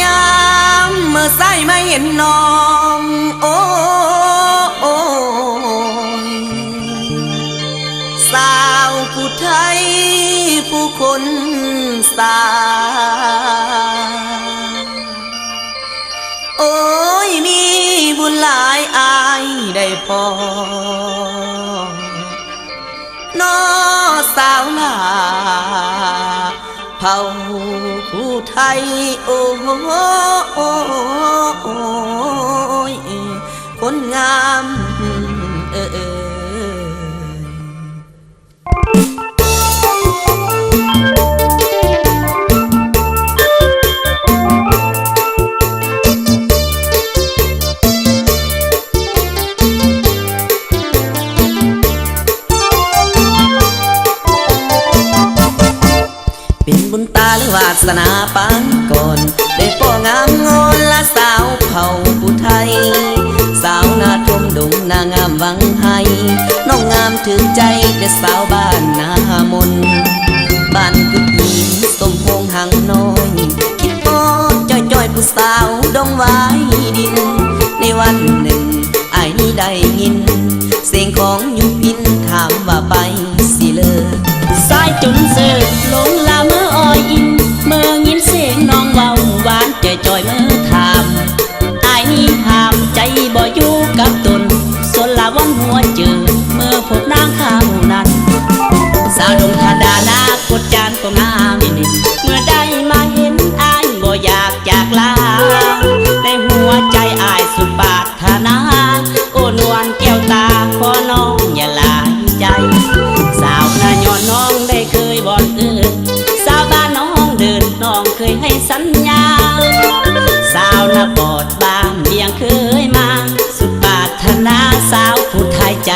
ยามเมื่อใส่ไม่เห็นน้องโอ้ยสาวผู้ไทยผู้คนสาโอ้ยมีบุญหลายอายได้พอน้อสาวลาเผ่าผู้ไทยโอ้ยคนงามเป็นบุญตาหรือวาสนาปานก่อนได้พ่องามงอนละสาวเผ่าผู้ไทยสาวนาทมดงนางามวังไห้น้องงามถึงใจแต่สาวบ้านนามนบ้านกุดหินสมพงหังน้อยคิดพอจ้อยผู้สาวดงไว้ดินในวันหนึ่งไอ้นี่ได้ยินเสียงของยุพินถามว่าไปสิเลิกสายจุนเสือลงลาเมื่ออ้อยอินเมื่อยินเสียงน้องเบาหวานจ่อยเมื่อถามไอ้นี่ห้ามใจบ่อยู่กับตนส่วนลาวันหัวเจอเมื่อพบนางข้าวนั้นสาวดงธาดานากดจานก็งามนิดเมื่อได้มาเห็นไอ้บ่อยากจากลาในหัวใจไอ้สุดปรารถนาโอ้นวลแก้วตาขอน้องอย่าลายใจสาวนาย้อนน้องได้เคยบอกสาวบ้านน้องเดินน้องเคยให้สัญญาสาวนาปอดบ้านเบียงเคยมาสุดปรารถนาสาวผู้ไทยใจ